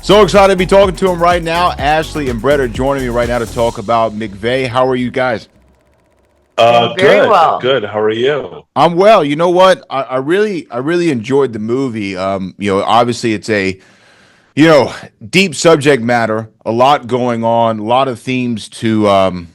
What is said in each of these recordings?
So excited to be talking to him right now. Ashley and Brett are joining me right now to talk about McVeigh. How are you guys? Doing very Good, well. good. How are you? I'm well. You know what? I really enjoyed the movie. Obviously it's a deep subject matter, a lot going on, a lot of themes to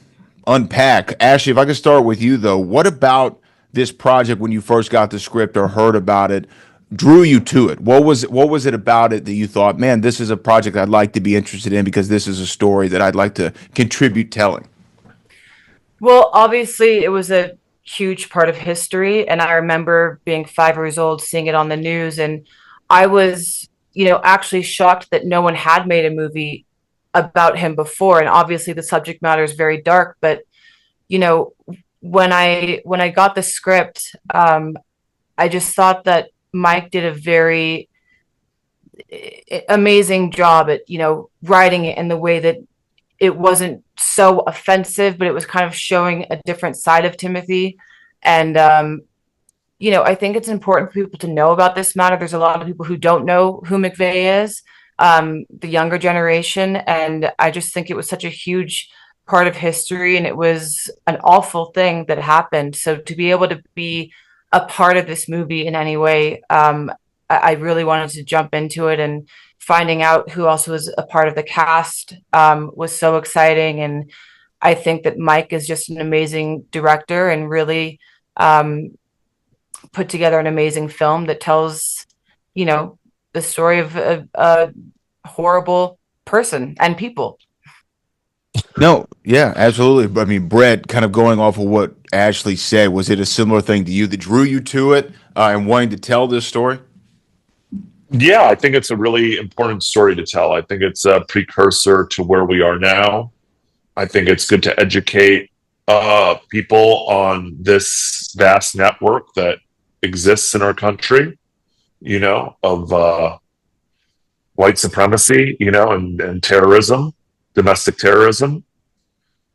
unpack. Ashley, if I could start with you though, what about this project when you first got the script or heard about it drew you to it? What was it about it that you thought, man, this is a project I'd like to be interested in because this is a story that I'd like to contribute telling? Well, obviously, it was a huge part of history. And I remember being 5 years old, seeing it on the news. And I was, actually shocked that no one had made a movie about him before. And obviously, the subject matter is very dark. But, you know, when I got the script, I just thought that Mike did a very amazing job at, writing it in the way that it wasn't so offensive, but it was kind of showing a different side of Timothy. And, I think it's important for people to know about this matter. There's a lot of people who don't know who McVeigh is, the younger generation. And I just think it was such a huge part of history, and it was an awful thing that happened. So to be able to be a part of this movie in any way, I really wanted to jump into it, and finding out who else was a part of the cast was so exciting. And I think that Mike is just an amazing director and really put together an amazing film that tells, the story of a horrible person and people. No, yeah, absolutely. But I mean, Brett, kind of going off of what Ashley said, was it a similar thing to you that drew you to it and wanting to tell this story? Yeah, I think it's a really important story to tell. I think it's a precursor to where we are now. I think it's good to educate people on this vast network that exists in our country, of white supremacy, and terrorism, domestic terrorism.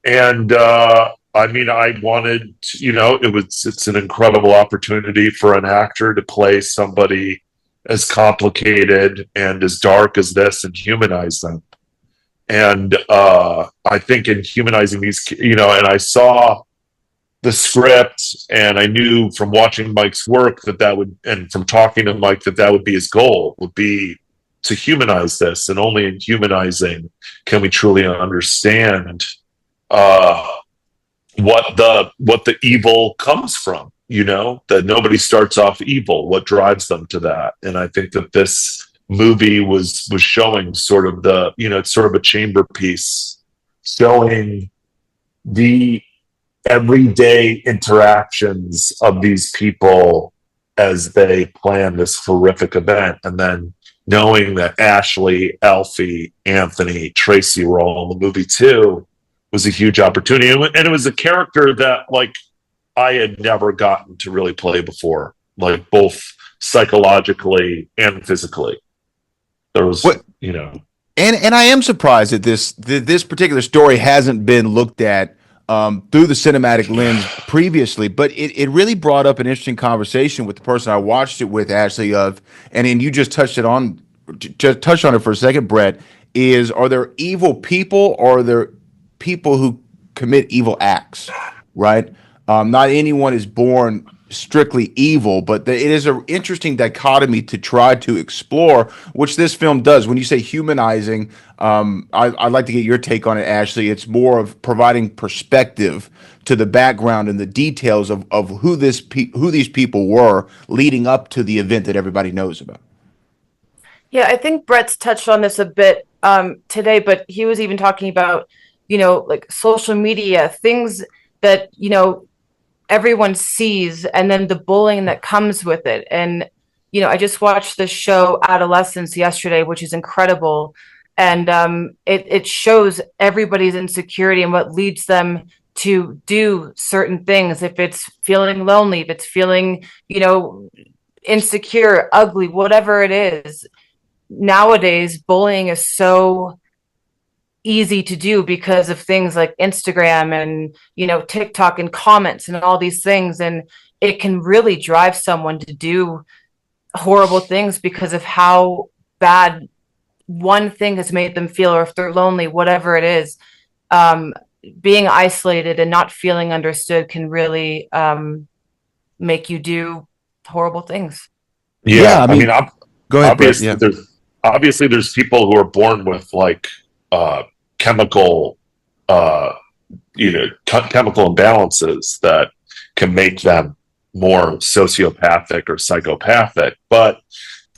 And I mean, I wanted, it's an incredible opportunity for an actor to play somebody as complicated and as dark as this and humanize them. And I think in humanizing these, and I saw the script, and I knew from watching Mike's work that would, and from talking to Mike, that would be his goal, would be to humanize this. And only in humanizing can we truly understand uh, what the evil comes from. That nobody starts off evil. What drives them to that? And I think that this movie was showing sort of it's sort of a chamber piece, showing the everyday interactions of these people as they plan this horrific event, and then knowing that Ashley, Alfie, Anthony, Tracy were all in the movie too was a huge opportunity, and it was a character that I had never gotten to really play before, both psychologically and physically. There was, What and I am surprised that this particular story hasn't been looked at through the cinematic lens previously, but it really brought up an interesting conversation with the person I watched it with, Ashley, and you just touched on it for a second, Brett. Are there evil people, or are there people who commit evil acts, right? Not anyone is born strictly evil, but it is an interesting dichotomy to try to explore, which this film does. When you say humanizing, I'd like to get your take on it, Ashley. It's more of providing perspective to the background and the details of who these people were leading up to the event that everybody knows about. Yeah, I think Brett's touched on this a bit today, but he was even talking about, like social media, things that, everyone sees, and then the bullying that comes with it. And, I just watched the show Adolescence yesterday, which is incredible. And it shows everybody's insecurity and what leads them to do certain things. If it's feeling lonely, if it's feeling, insecure, ugly, whatever it is. Nowadays, bullying is so easy to do because of things like Instagram and, TikTok and comments and all these things. And it can really drive someone to do horrible things because of how bad one thing has made them feel, or if they're lonely, whatever it is, being isolated and not feeling understood can really make you do horrible things. Yeah, Yeah, I I mean, mean, go ahead, Brett. obviously Yeah. there's people who are born with like chemical chemical imbalances that can make them more sociopathic or psychopathic. But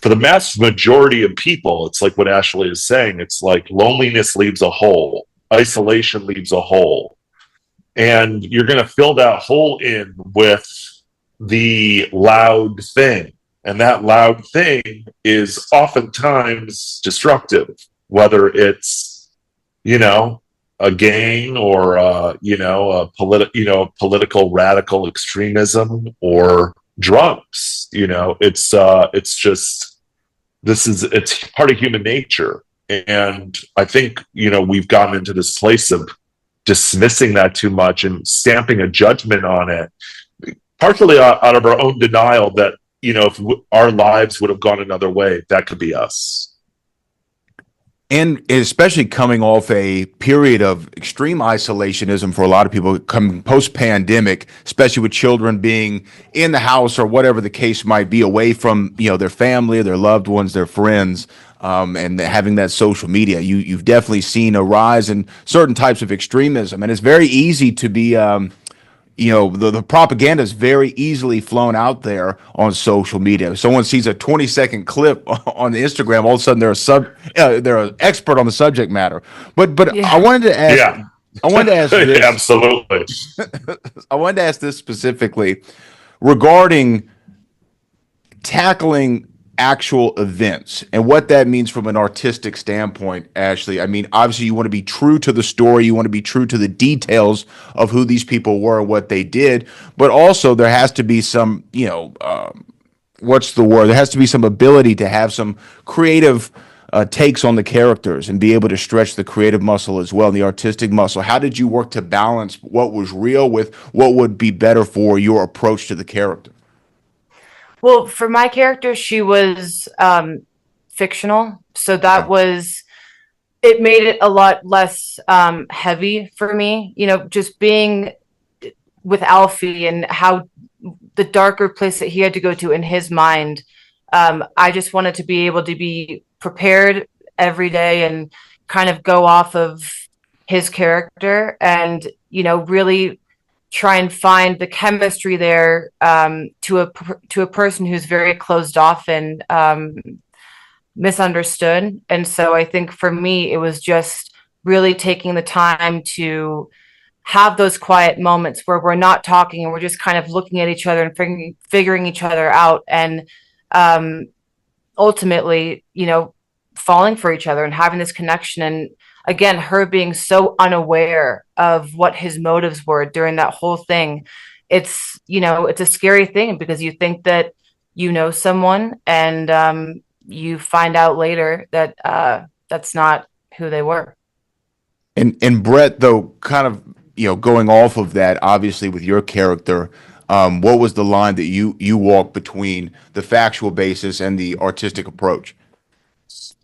for the mass majority of people, it's like what Ashley is saying. It's like loneliness leaves a hole, isolation leaves a hole, and you're going to fill that hole in with the loud thing. And that loud thing is oftentimes destructive, whether it's, a gang or, political radical extremism or drugs. It's part of human nature. And I think, we've gotten into this place of dismissing that too much and stamping a judgment on it, partially out of our own denial that, if our lives would have gone another way, that could be us. And especially coming off a period of extreme isolationism for a lot of people coming post-pandemic, especially with children being in the house or whatever the case might be, away from, their family, their loved ones, their friends, and having that social media. You've definitely seen a rise in certain types of extremism. And it's very easy to be the propaganda is very easily flown out there on social media. If someone sees a 20-second clip on Instagram, all of a sudden they're an expert on the subject matter. But Yeah. I wanted to ask Yeah. this. Absolutely. I wanted to ask this specifically regarding tackling actual events and what that means from an artistic standpoint, Ashley. I mean, obviously you want to be true to the story, you want to be true to the details of who these people were and what they did, but also there has to be some, what's the word? There has to be some ability to have some creative takes on the characters and be able to stretch the creative muscle as well, and the artistic muscle. How did you work to balance what was real with what would be better for your approach to the character? Well, for my character, she was fictional. So that was, it made it a lot less heavy for me, just being with Alfie and how the darker place that he had to go to in his mind. I just wanted to be able to be prepared every day and kind of go off of his character and, really try and find the chemistry there to a person who's very closed off and misunderstood. And so I think for me, it was just really taking the time to have those quiet moments where we're not talking and we're just kind of looking at each other and figuring each other out, and ultimately, falling for each other and having this connection. And again, her being so unaware of what his motives were during that whole thing. It's, it's a scary thing because you think that someone, and you find out later that that's not who they were. And Brett, though, kind of, going off of that, obviously with your character, what was the line that you walked between the factual basis and the artistic approach?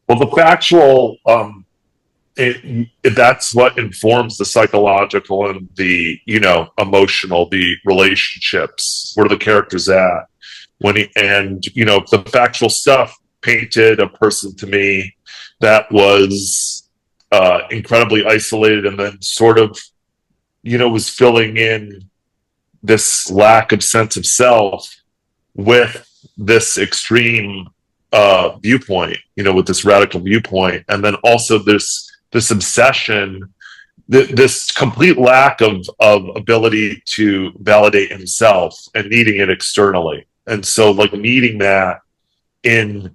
Well, the factual, that's what informs the psychological and the, emotional, the relationships. Where are the characters at? The factual stuff painted a person to me that was incredibly isolated, and then sort of, was filling in this lack of sense of self with this extreme viewpoint, with this radical viewpoint, and then also this obsession, this complete lack of ability to validate himself and needing it externally. And so, like, needing that in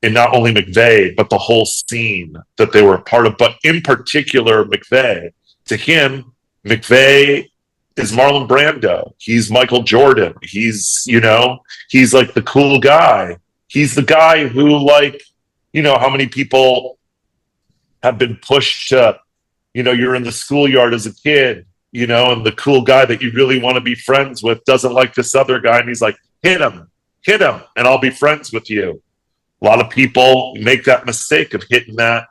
not only McVeigh, but the whole scene that they were a part of, but in particular McVeigh. To him, McVeigh is Marlon Brando. He's Michael Jordan. He's like the cool guy. He's the guy who, like, how many people have been pushed to, you're in the schoolyard as a kid, and the cool guy that you really want to be friends with doesn't like this other guy. And he's like, hit him, and I'll be friends with you. A lot of people make that mistake of hitting that,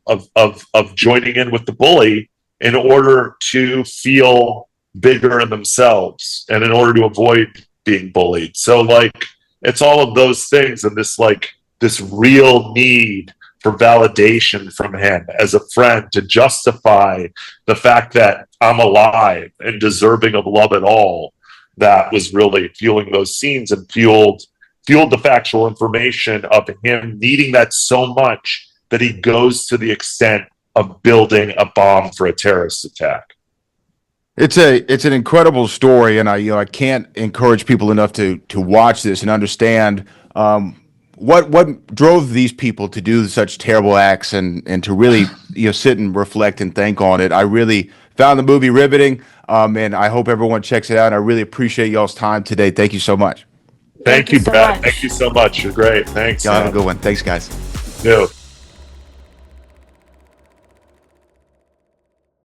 of joining in with the bully in order to feel bigger in themselves and in order to avoid being bullied. So like, it's all of those things, and this real need for validation from him as a friend to justify the fact that I'm alive and deserving of love at all. That was really fueling those scenes and fueled the factual information of him needing that so much that he goes to the extent of building a bomb for a terrorist attack. It's an incredible story, and I can't encourage people enough to watch this and understand what drove these people to do such terrible acts, and to really sit and reflect and think on it. I really found the movie riveting, and I hope everyone checks it out. And I really appreciate y'all's time today. Thank you so much. Thank you, so Brad. much. Thank you so much. You're great. Thanks. Y'all have a good one. Thanks, guys. You.